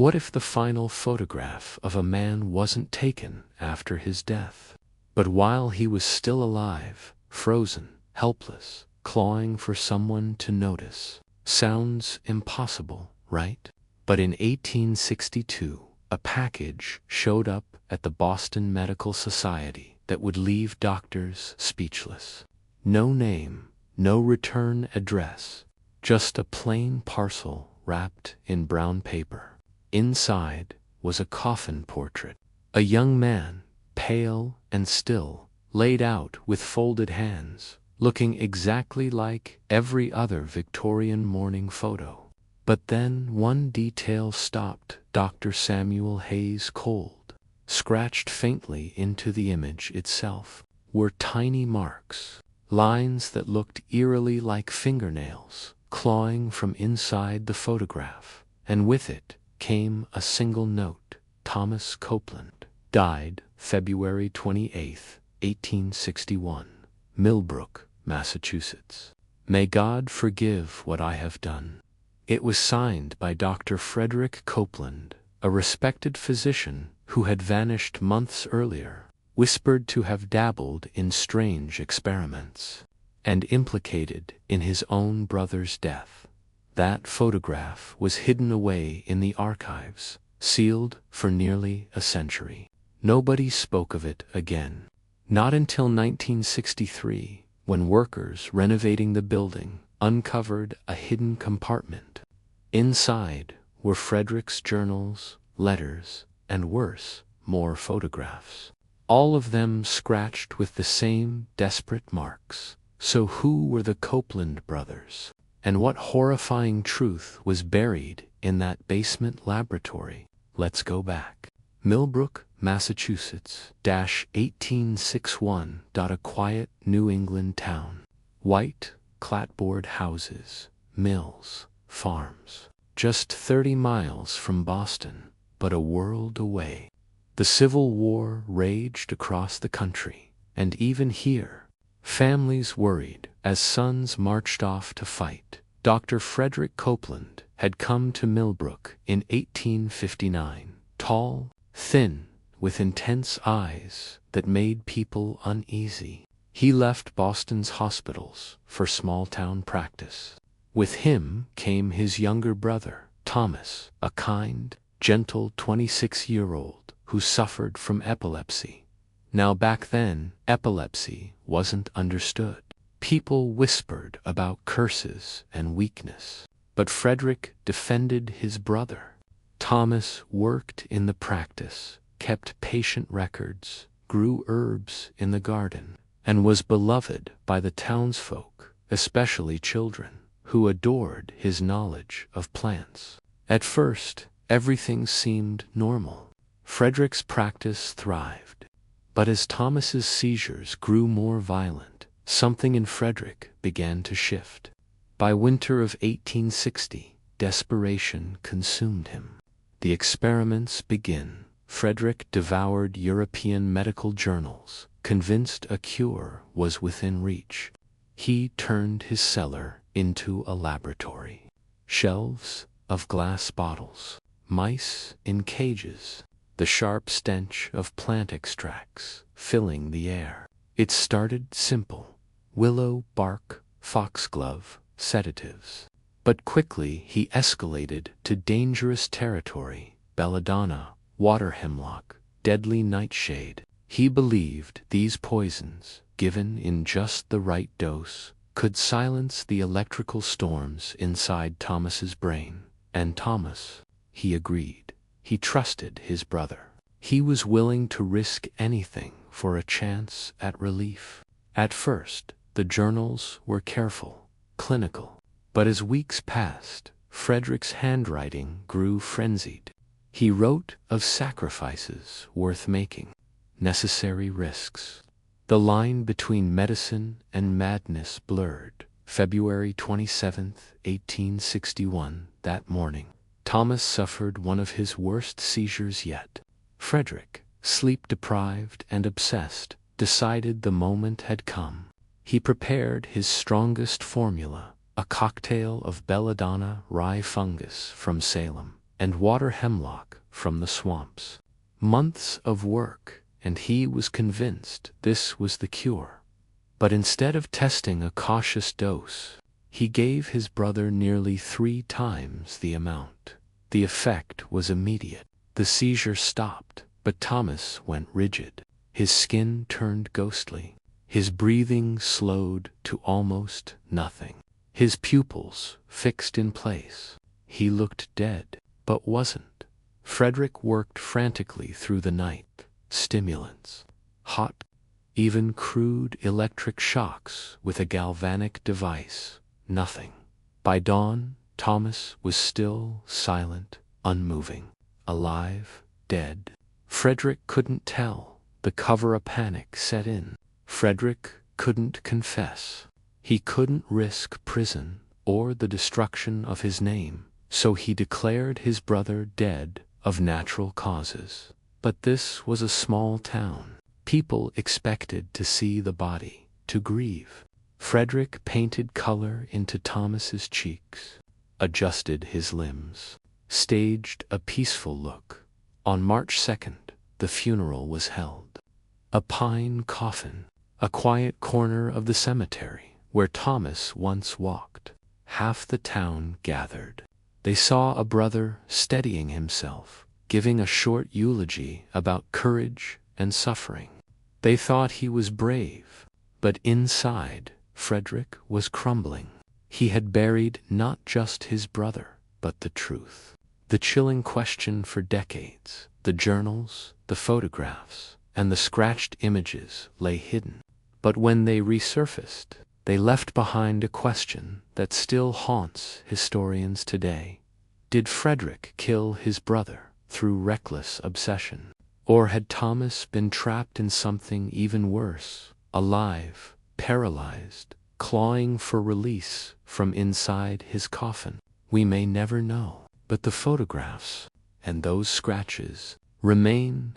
What if the final photograph of a man wasn't taken after his death, but while he was still alive, frozen, helpless, clawing for someone to notice? Sounds impossible, right? But in 1862, a package showed up at the Boston Medical Society that would leave doctors speechless. No name, no return address, just a plain parcel wrapped in brown paper. Inside was a coffin portrait. A young man, pale and still, laid out with folded hands, looking exactly like every other Victorian mourning photo. But then one detail stopped Dr. Samuel Hayes cold. Scratched faintly into the image itself were tiny marks, lines that looked eerily like fingernails, clawing from inside the photograph, and with it came a single note: Thomas Copeland, died February 28, 1861, Millbrook, Massachusetts. May God forgive what I have done. It was signed by Dr. Frederick Copeland, a respected physician who had vanished months earlier, whispered to have dabbled in strange experiments, and implicated in his own brother's death. That photograph was hidden away in the archives, sealed for nearly a century. Nobody spoke of it again. Not until 1963, when workers renovating the building uncovered a hidden compartment. Inside were Frederick's journals, letters, and worse, more photographs. All of them scratched with the same desperate marks. So who were the Copeland brothers? And what horrifying truth was buried in that basement laboratory? Let's go back. Millbrook, Massachusetts, 1861. A quiet New England town. White, clapboard houses, mills, farms. Just 30 miles from Boston, but a world away. The Civil War raged across the country, and even here, families worried as sons marched off to fight. Dr. Frederick Copeland had come to Millbrook in 1859, tall, thin, with intense eyes that made people uneasy. He left Boston's hospitals for small-town practice. With him came his younger brother, Thomas, a kind, gentle 26-year-old who suffered from epilepsy. Now back then, epilepsy wasn't understood. People whispered about curses and weakness, but Frederick defended his brother. Thomas worked in the practice, kept patient records, grew herbs in the garden, and was beloved by the townsfolk, especially children, who adored his knowledge of plants. At first, everything seemed normal. Frederick's practice thrived. But as Thomas's seizures grew more violent, something in Frederick began to shift. By winter of 1860, desperation consumed him. The experiments begin. Frederick devoured European medical journals, convinced a cure was within reach. He turned his cellar into a laboratory. Shelves of glass bottles, mice in cages, the sharp stench of plant extracts filling the air. It started simple: willow bark, foxglove, sedatives. But quickly he escalated to dangerous territory: belladonna, water hemlock, deadly nightshade. He believed these poisons, given in just the right dose, could silence the electrical storms inside Thomas's brain. And Thomas, he agreed. He trusted his brother. He was willing to risk anything for a chance at relief. At first, the journals were careful, clinical. But as weeks passed, Frederick's handwriting grew frenzied. He wrote of sacrifices worth making, necessary risks. The line between medicine and madness blurred. February 27, 1861, that morning, Thomas suffered one of his worst seizures yet. Frederick, sleep-deprived and obsessed, decided the moment had come. He prepared his strongest formula, a cocktail of belladonna rye fungus from Salem, and water hemlock from the swamps. Months of work, and he was convinced this was the cure. But instead of testing a cautious dose, he gave his brother nearly 3 times the amount. The effect was immediate. The seizure stopped, but Thomas went rigid. His skin turned ghostly. His breathing slowed to almost nothing. His pupils fixed in place. He looked dead, but wasn't. Frederick worked frantically through the night. Stimulants, hot, even crude electric shocks with a galvanic device. Nothing. By dawn, Thomas was still silent, unmoving. Alive, dead. Frederick couldn't tell. The cover of panic set in. Frederick couldn't confess. He couldn't risk prison or the destruction of his name, so he declared his brother dead of natural causes. But this was a small town. People expected to see the body, to grieve. Frederick painted color into Thomas's cheeks, adjusted his limbs, staged a peaceful look. On March 2nd, the funeral was held. A pine coffin, a quiet corner of the cemetery where Thomas once walked. Half the town gathered. They saw a brother steadying himself, giving a short eulogy about courage and suffering. They thought he was brave, but inside, Frederick was crumbling. He had buried not just his brother, but the truth. The chilling question for decades, the journals, the photographs, and the scratched images lay hidden. But when they resurfaced, they left behind a question that still haunts historians today. Did Frederick kill his brother through reckless obsession? Or had Thomas been trapped in something even worse, alive, paralyzed, clawing for release from inside his coffin? We may never know, but the photographs and those scratches remain.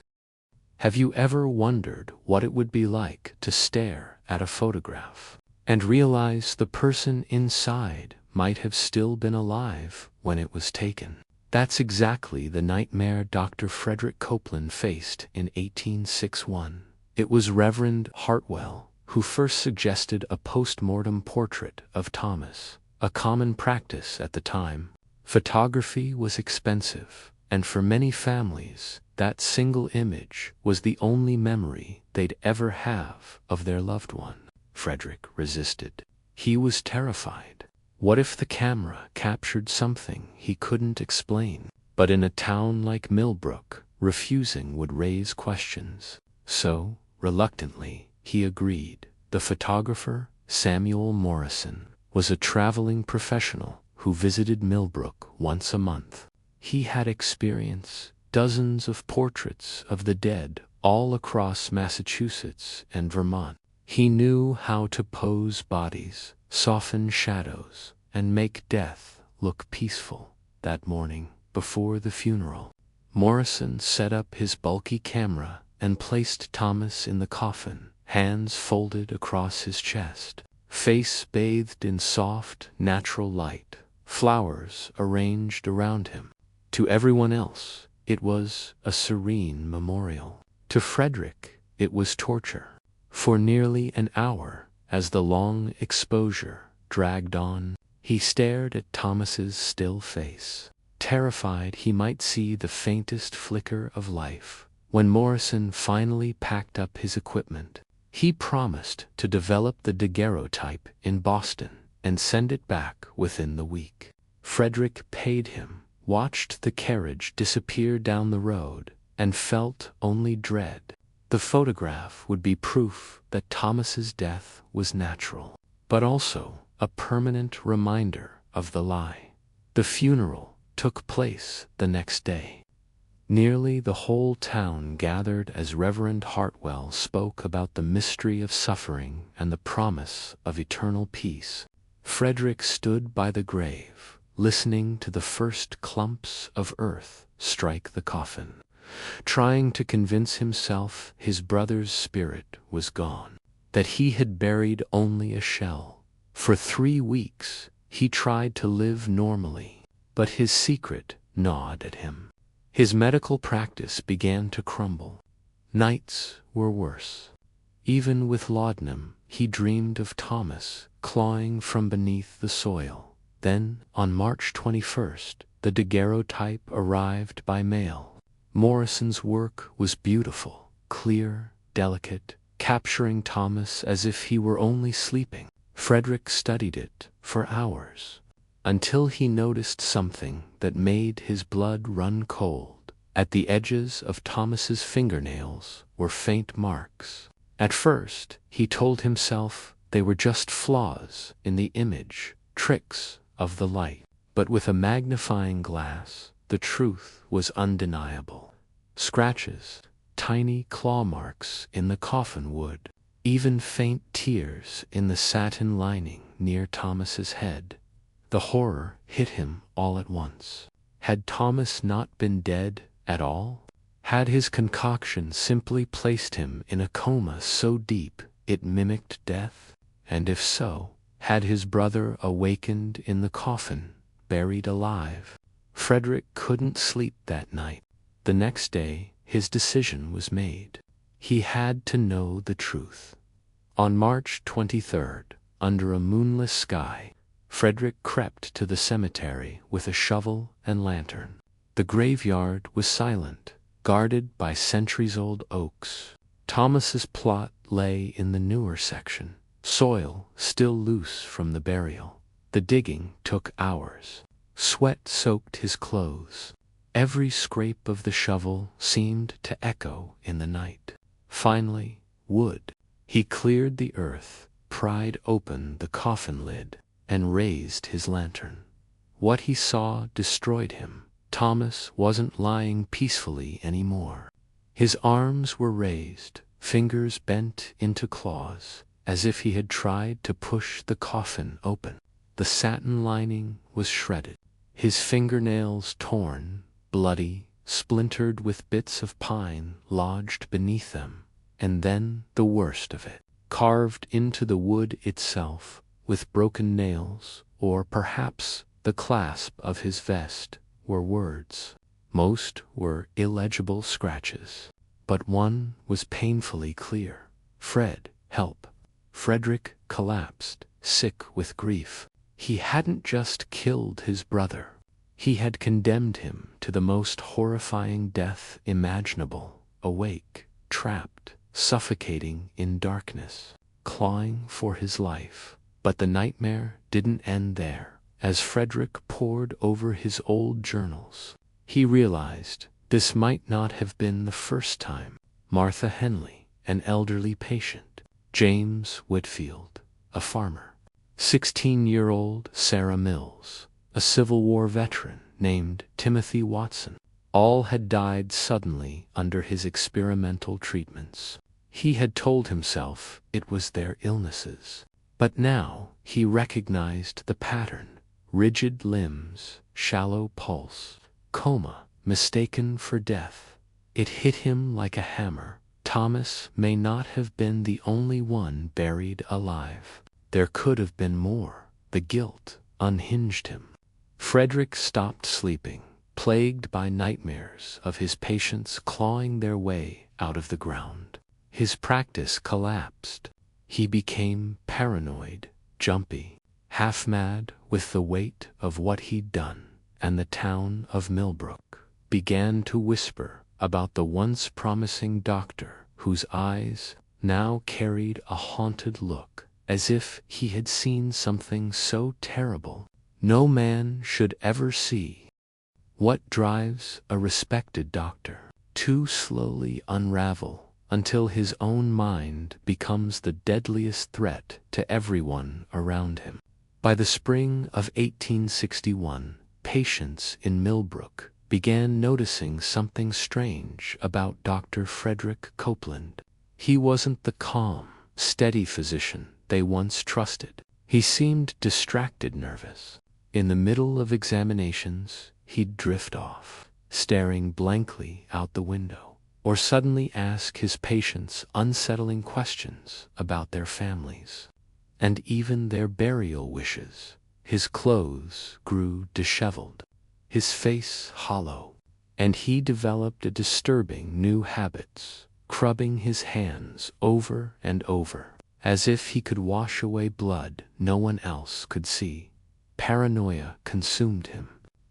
Have you ever wondered what it would be like to stare at a photograph and realize the person inside might have still been alive when it was taken? That's exactly the nightmare Dr. Frederick Copeland faced in 1861. It was Reverend Hartwell who first suggested a post-mortem portrait of Thomas, a common practice at the time. Photography was expensive, and for many families, that single image was the only memory they'd ever have of their loved one. Frederick resisted. He was terrified. What if the camera captured something he couldn't explain? But in a town like Millbrook, refusing would raise questions. So, reluctantly, he agreed. The photographer, Samuel Morrison, was a traveling professional who visited Millbrook once a month. He had experience, dozens of portraits of the dead all across Massachusetts and Vermont. He knew how to pose bodies, soften shadows, and make death look peaceful. That morning, before the funeral, Morrison set up his bulky camera and placed Thomas in the coffin, hands folded across his chest, face bathed in soft, natural light, flowers arranged around him. To everyone else, it was a serene memorial. To Frederick, it was torture. For nearly an hour, as the long exposure dragged on, he stared at Thomas's still face, terrified he might see the faintest flicker of life. When Morrison finally packed up his equipment, he promised to develop the daguerreotype in Boston and send it back within the week. Frederick paid him, watched the carriage disappear down the road, and felt only dread. The photograph would be proof that Thomas's death was natural, but also a permanent reminder of the lie. The funeral took place the next day. Nearly the whole town gathered as Reverend Hartwell spoke about the mystery of suffering and the promise of eternal peace. Frederick stood by the grave, listening to the first clumps of earth strike the coffin, trying to convince himself his brother's spirit was gone, that he had buried only a shell. For 3 weeks, he tried to live normally, but his secret gnawed at him. His medical practice began to crumble. Nights were worse. Even with laudanum, he dreamed of Thomas clawing from beneath the soil. Then, on March 21st, the daguerreotype arrived by mail. Morrison's work was beautiful, clear, delicate, capturing Thomas as if he were only sleeping. Frederick studied it for hours, until he noticed something that made his blood run cold. At the edges of Thomas's fingernails were faint marks. At first, he told himself they were just flaws in the image, tricks of the light. But with a magnifying glass, the truth was undeniable. Scratches, tiny claw marks in the coffin wood, even faint tears in the satin lining near Thomas's head. The horror hit him all at once. Had Thomas not been dead at all? Had his concoction simply placed him in a coma so deep it mimicked death? And if so, had his brother awakened in the coffin, buried alive? Frederick couldn't sleep that night. The next day, his decision was made. He had to know the truth. On March 23rd, under a moonless sky, Frederick crept to the cemetery with a shovel and lantern. The graveyard was silent, guarded by centuries-old oaks. Thomas's plot lay in the newer section, soil still loose from the burial. The digging took hours. Sweat soaked his clothes. Every scrape of the shovel seemed to echo in the night. Finally, wood. He cleared the earth, pried open the coffin lid, and raised his lantern. What he saw destroyed him. Thomas wasn't lying peacefully anymore. His arms were raised, fingers bent into claws, as if he had tried to push the coffin open. The satin lining was shredded, his fingernails torn, bloody, splintered with bits of pine lodged beneath them. And then the worst of it, carved into the wood itself, with broken nails, or perhaps the clasp of his vest, were words. Most were illegible scratches, but one was painfully clear. "Fred, help." Frederick collapsed, sick with grief. He hadn't just killed his brother. He had condemned him to the most horrifying death imaginable, awake, trapped, suffocating in darkness, clawing for his life. But the nightmare didn't end there. As Frederick pored over his old journals, he realized this might not have been the first time. Martha Henley, an elderly patient; James Whitfield, a farmer; 16-year-old Sarah Mills, a Civil War veteran named Timothy Watson. All had died suddenly under his experimental treatments. He had told himself it was their illnesses. But now he recognized the pattern. Rigid limbs, shallow pulse, coma, mistaken for death. It hit him like a hammer. Thomas may not have been the only one buried alive. There could have been more. The guilt unhinged him. Frederick stopped sleeping, plagued by nightmares of his patients clawing their way out of the ground. His practice collapsed. He became paranoid, jumpy, half-mad with the weight of what he'd done, and the town of Millbrook began to whisper about the once promising doctor whose eyes now carried a haunted look, as if he had seen something so terrible no man should ever see. What drives a respected doctor to slowly unravel until his own mind becomes the deadliest threat to everyone around him? By the spring of 1861, patients in Millbrook began noticing something strange about Dr. Frederick Copeland. He wasn't the calm, steady physician they once trusted. He seemed distracted, nervous. In the middle of examinations, he'd drift off, staring blankly out the window, or suddenly ask his patients unsettling questions about their families, and even their burial wishes. His clothes grew disheveled. his face hollow, and he developed a disturbing new habits, scrubbing his hands over and over, as if he could wash away blood no one else could see. Paranoia consumed him.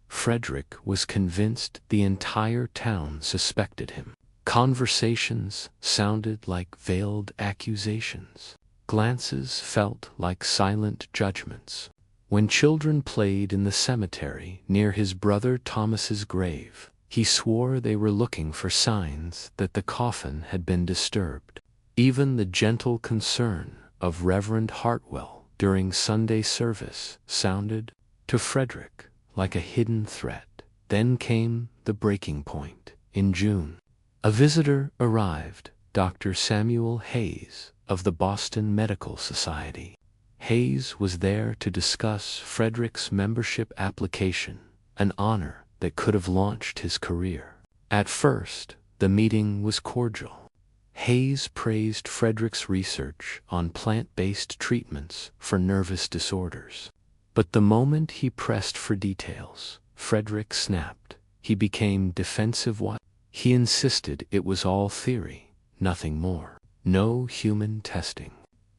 Frederick was convinced the entire town suspected him. Conversations sounded like veiled accusations. Glances felt like silent judgments. When children played in the cemetery near his brother Thomas's grave, he swore they were looking for signs that the coffin had been disturbed. Even the gentle concern of Reverend Hartwell during Sunday service sounded, to Frederick, like a hidden threat. Then came the breaking point. In June, a visitor arrived, Dr. Samuel Hayes of the Boston Medical Society. Hayes was there to discuss Frederick's membership application, an honor that could have launched his career. At first, the meeting was cordial. Hayes praised Frederick's research on plant-based treatments for nervous disorders. But the moment he pressed for details, Frederick snapped. He became defensive. He insisted it was all theory, nothing more. No human testing.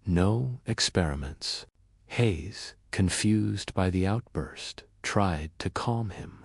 No experiments. Hayes, confused by the outburst, tried to calm him.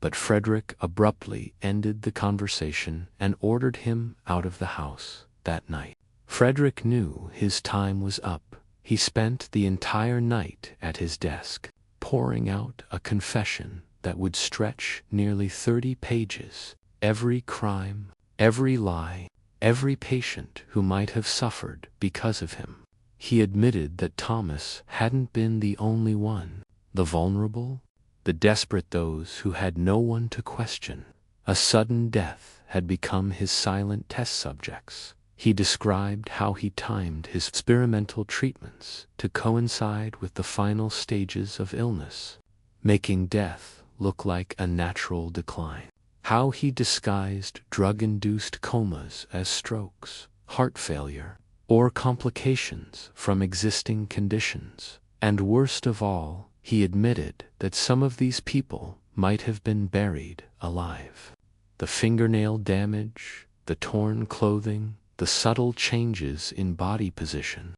But Frederick abruptly ended the conversation and ordered him out of the house that night. Frederick knew his time was up. He spent the entire night at his desk, pouring out a confession that would stretch nearly 30 pages. Every crime, every lie, every patient who might have suffered because of him. He admitted that Thomas hadn't been the only one. The vulnerable, the desperate, those who had no one to question. A sudden death had become his silent test subjects. He described how he timed his experimental treatments to coincide with the final stages of illness, making death look like a natural decline. How he disguised drug-induced comas as strokes, heart failure, or complications from existing conditions. And worst of all, he admitted that some of these people might have been buried alive. The fingernail damage, the torn clothing, the subtle changes in body position.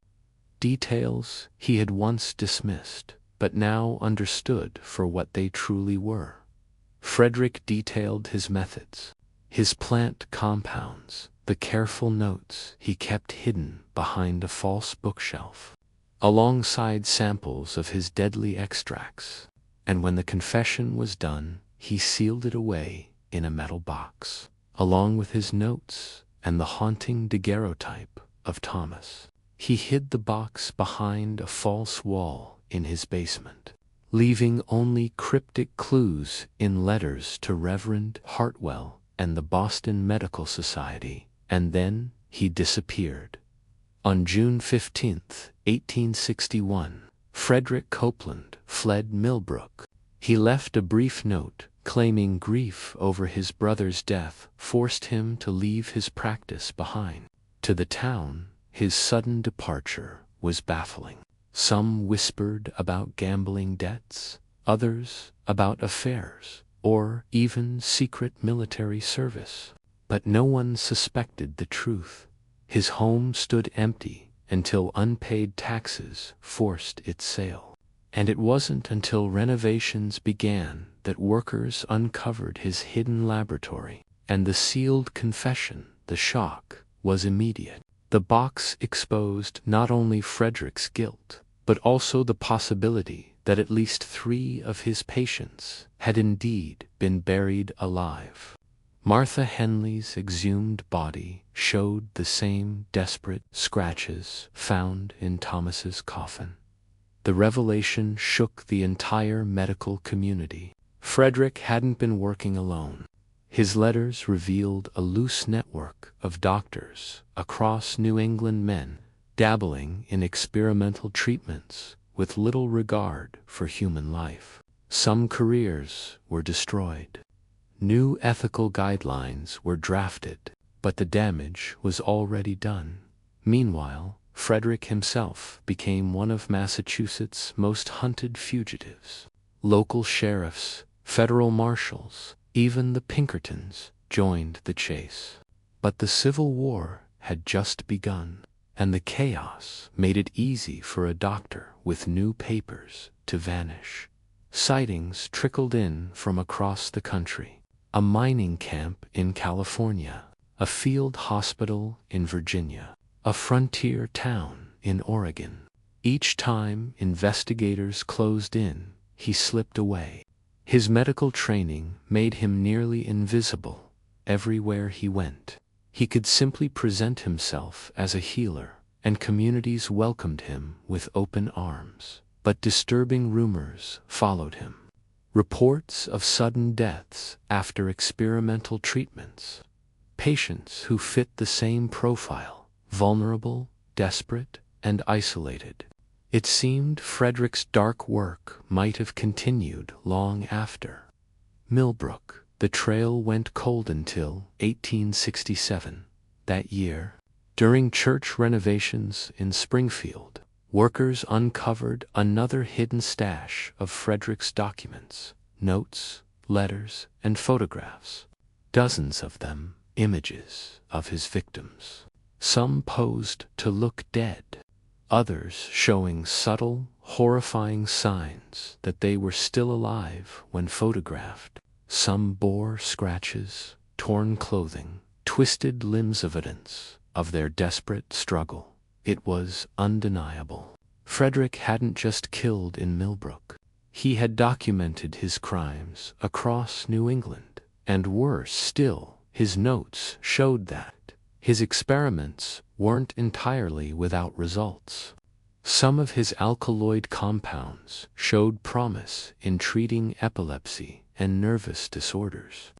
Details he had once dismissed, but now understood for what they truly were. Frederick detailed his methods, his plant compounds, the careful notes he kept hidden behind a false bookshelf, alongside samples of his deadly extracts. And when the confession was done, he sealed it away in a metal box, along with his notes and the haunting daguerreotype of Thomas. He hid the box behind a false wall in his basement, leaving only cryptic clues in letters to Reverend Hartwell and the Boston Medical Society, and then he disappeared. On June 15, 1861, Frederick Copeland fled Millbrook. He left a brief note claiming grief over his brother's death forced him to leave his practice behind. To the town, his sudden departure was baffling. Some whispered about gambling debts, others about affairs, or even secret military service. But no one suspected the truth. His home stood empty until unpaid taxes forced its sale. And it wasn't until renovations began that workers uncovered his hidden laboratory. And the sealed confession, the shock, was immediate. The box exposed not only Frederick's guilt, but also the possibility that at least 3 of his patients had indeed been buried alive. Martha Henley's exhumed body showed the same desperate scratches found in Thomas's coffin. The revelation shook the entire medical community. Frederick hadn't been working alone. His letters revealed a loose network of doctors across New England, men dabbling in experimental treatments with little regard for human life. Some careers were destroyed. New ethical guidelines were drafted, but the damage was already done. Meanwhile, Frederick himself became one of Massachusetts' most hunted fugitives. Local sheriffs Federal marshals, even the Pinkertons, joined the chase. But the Civil War had just begun, and the chaos made it easy for a doctor with new papers to vanish. Sightings trickled in from across the country. A mining camp in California, a field hospital in Virginia, a frontier town in Oregon. Each time investigators closed in, he slipped away. His medical training made him nearly invisible everywhere he went. He could simply present himself as a healer, and communities welcomed him with open arms. But disturbing rumors followed him. Reports of sudden deaths after experimental treatments. Patients who fit the same profile, vulnerable, desperate, and isolated. It seemed Frederick's dark work might have continued long after. Millbrook, the trail went cold until 1867. That year, during church renovations in Springfield, workers uncovered another hidden stash of Frederick's documents, notes, letters, and photographs. Dozens of them, images of his victims. Some posed to look dead, others showing subtle, horrifying signs that they were still alive when photographed. Some bore scratches, torn clothing, twisted limbs, evidence of their desperate struggle. It was undeniable. Frederick hadn't just killed in Millbrook. He had documented his crimes across New England, and worse still, his notes showed that his experiments weren't entirely without results. Some of his alkaloid compounds showed promise in treating epilepsy and nervous disorders.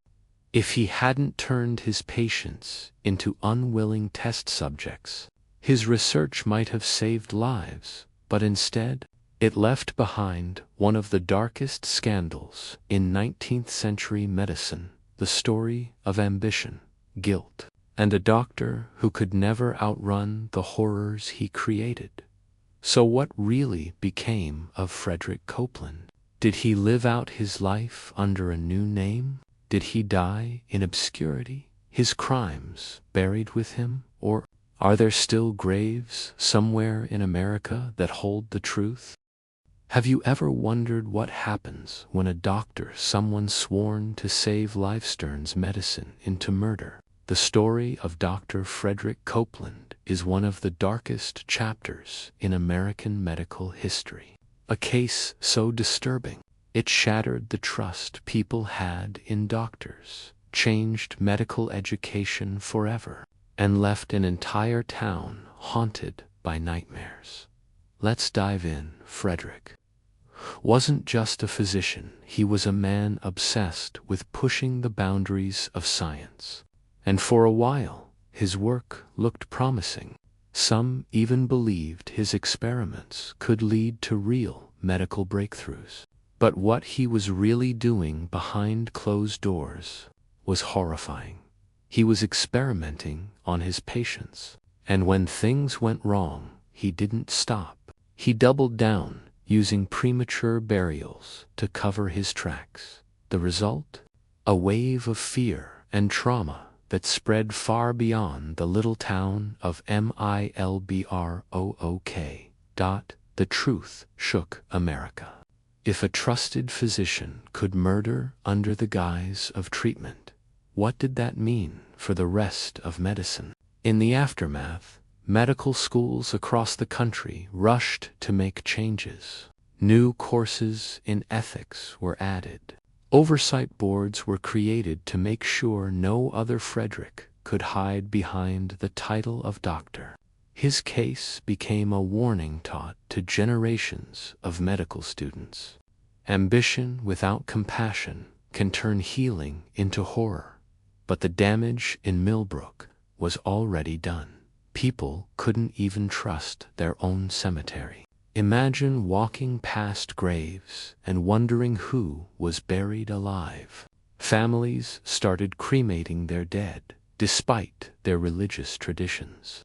If he hadn't turned his patients into unwilling test subjects, his research might have saved lives, but instead, it left behind one of the darkest scandals in 19th-century medicine, the story of ambition, guilt, and a doctor who could never outrun the horrors he created. So what really became of Frederick Copeland? Did he live out his life under a new name? Did he die in obscurity, his crimes buried with him, or are there still graves somewhere in America that hold the truth? Have you ever wondered what happens when a doctor, someone sworn to save lives, turns medicine into murder? The story of Dr. Frederick Copeland is one of the darkest chapters in American medical history. A case so disturbing, it shattered the trust people had in doctors, changed medical education forever, and left an entire town haunted by nightmares. Let's dive in. Frederick wasn't just a physician, he was a man obsessed with pushing the boundaries of science. And for a while, his work looked promising. Some even believed his experiments could lead to real medical breakthroughs. But what he was really doing behind closed doors was horrifying. He was experimenting on his patients, and when things went wrong, he didn't stop. He doubled down, using premature burials to cover his tracks. The result? A wave of fear and trauma that spread far beyond the little town of Millbrook. The truth shook America. If a trusted physician could murder under the guise of treatment, what did that mean for the rest of medicine? In the aftermath, medical schools across the country rushed to make changes. New courses in ethics were added. Oversight boards were created to make sure no other Frederick could hide behind the title of doctor. His case became a warning taught to generations of medical students. Ambition without compassion can turn healing into horror. But the damage in Millbrook was already done. People couldn't even trust their own cemetery. Imagine walking past graves and wondering who was buried alive. Families started cremating their dead, despite their religious traditions.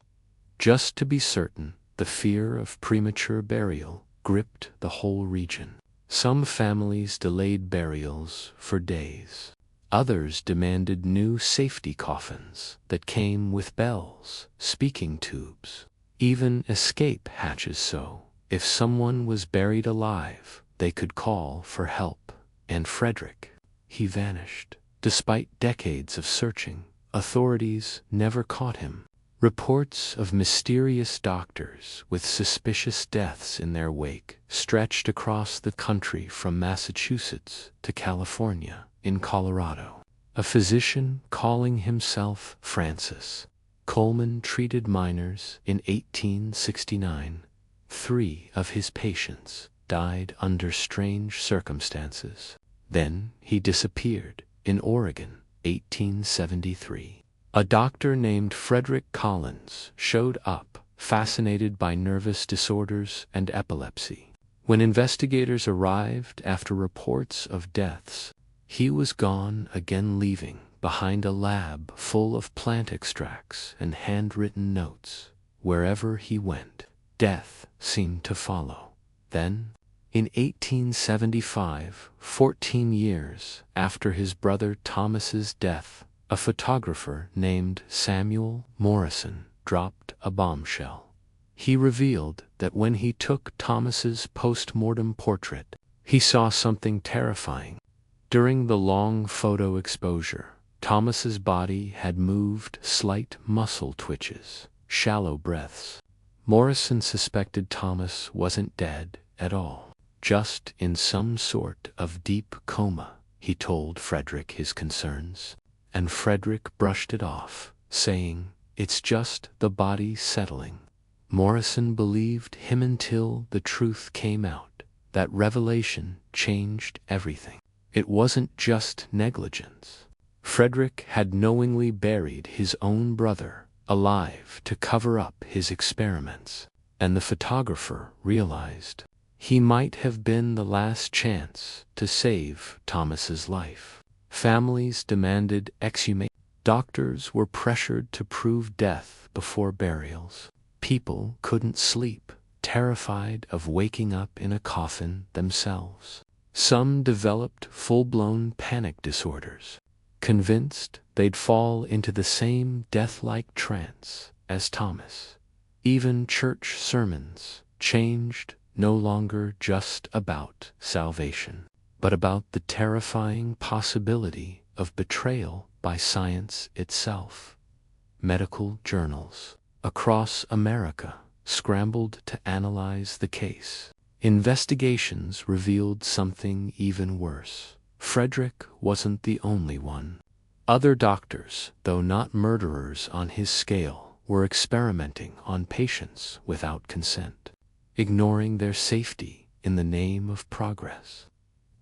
Just to be certain, the fear of premature burial gripped the whole region. Some families delayed burials for days. Others demanded new safety coffins that came with bells, speaking tubes, even escape hatches so, if someone was buried alive, they could call for help. And Frederick, he vanished. Despite decades of searching, authorities never caught him. Reports of mysterious doctors with suspicious deaths in their wake stretched across the country from Massachusetts to California. In Colorado, a physician calling himself Francis Coleman treated miners in 1869. 3 of his patients died under strange circumstances. Then he disappeared in Oregon, 1873. A doctor named Frederick Collins showed up, fascinated by nervous disorders and epilepsy. When investigators arrived after reports of deaths, he was gone again, leaving behind a lab full of plant extracts and handwritten notes. Wherever he went, death seemed to follow. Then, in 1875, 14 years after his brother Thomas's death, a photographer named Samuel Morrison dropped a bombshell. He revealed that when he took Thomas's post-mortem portrait, he saw something terrifying. During the long photo exposure, Thomas's body had moved slight muscle twitches, shallow breaths. Morrison suspected Thomas wasn't dead at all, just in some sort of deep coma. He told Frederick his concerns, and Frederick brushed it off, saying, "It's just the body settling." Morrison believed him until the truth came out. That revelation changed everything. It wasn't just negligence. Frederick had knowingly buried his own brother alive to cover up his experiments, and the photographer realized he might have been the last chance to save Thomas's life. Families demanded exhumation. Doctors were pressured to prove death before burials. People couldn't sleep, terrified of waking up in a coffin themselves. Some developed full-blown panic disorders, convinced they'd fall into the same death-like trance as Thomas. Even church sermons changed, no longer just about salvation, but about the terrifying possibility of betrayal by science itself. Medical journals across America scrambled to analyze the case. Investigations revealed something even worse. Frederick wasn't the only one. Other doctors, though not murderers on his scale, were experimenting on patients without consent, ignoring their safety in the name of progress.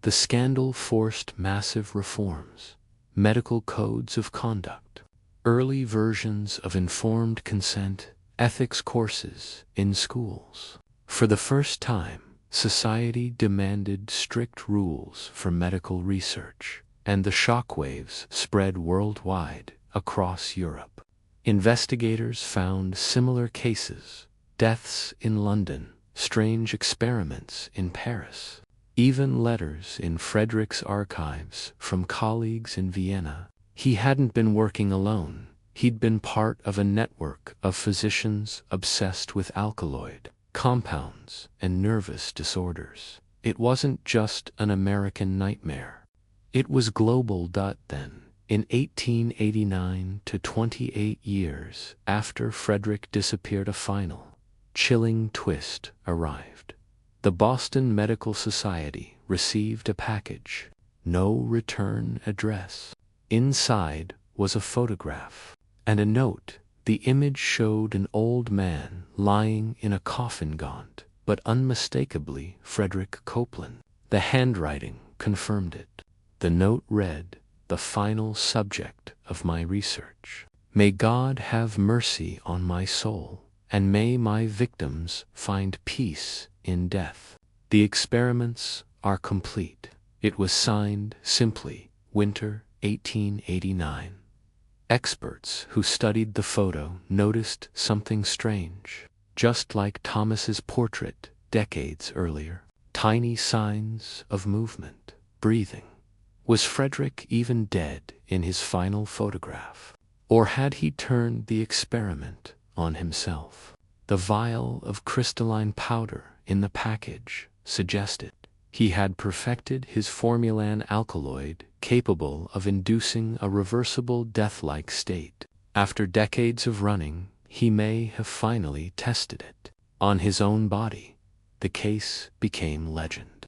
The scandal forced massive reforms, medical codes of conduct, early versions of informed consent, ethics courses in schools. For the first time, society demanded strict rules for medical research, and the shockwaves spread worldwide across Europe. Investigators found similar cases, deaths in London, strange experiments in Paris, even letters in Frederick's archives from colleagues in Vienna. He hadn't been working alone. He'd been part of a network of physicians obsessed with alkaloid compounds and nervous disorders. It wasn't just an American nightmare. It was global. Then, in 1889, to 28 years after Frederick disappeared, a final, chilling twist arrived. The Boston Medical Society received a package, no return address. Inside was a photograph and a note. The image showed an old man lying in a coffin, gaunt, but unmistakably Frederick Copeland. The handwriting confirmed it. The note read, "The final subject of my research. May God have mercy on my soul, and may my victims find peace in death. The experiments are complete." It was signed simply, Winter, 1889. Experts who studied the photo noticed something strange. Just like Thomas's portrait decades earlier, tiny signs of movement, breathing. Was Frederick even dead in his final photograph? Or had he turned the experiment on himself? The vial of crystalline powder in the package suggested he had perfected his formulan alkaloid capable of inducing a reversible death-like state. After decades of running, he may have finally tested it on his own body. The case became legend.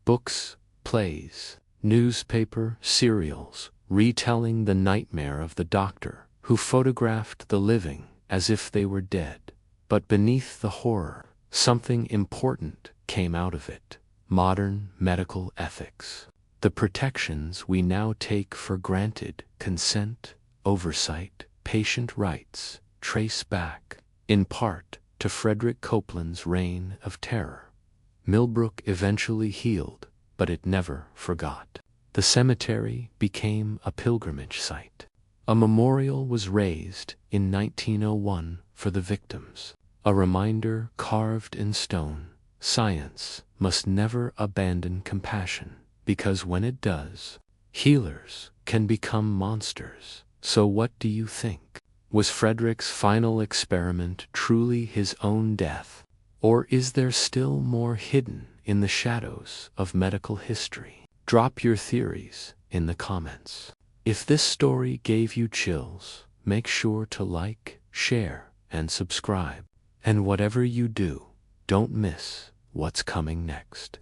Books, plays, newspaper serials retelling the nightmare of the doctor who photographed the living as if they were dead. But beneath the horror, something important came out of it: modern medical ethics. The protections we now take for granted, consent, oversight, patient rights, trace back, in part, to Frederick Copeland's reign of terror. Millbrook eventually healed, but it never forgot. The cemetery became a pilgrimage site. A memorial was raised in 1901 for the victims, a reminder carved in stone: science must never abandon compassion, because when it does, healers can become monsters. So what do you think? Was Frederick's final experiment truly his own death? Or is there still more hidden in the shadows of medical history? Drop your theories in the comments. If this story gave you chills, make sure to like, share, and subscribe. And whatever you do, don't miss what's coming next.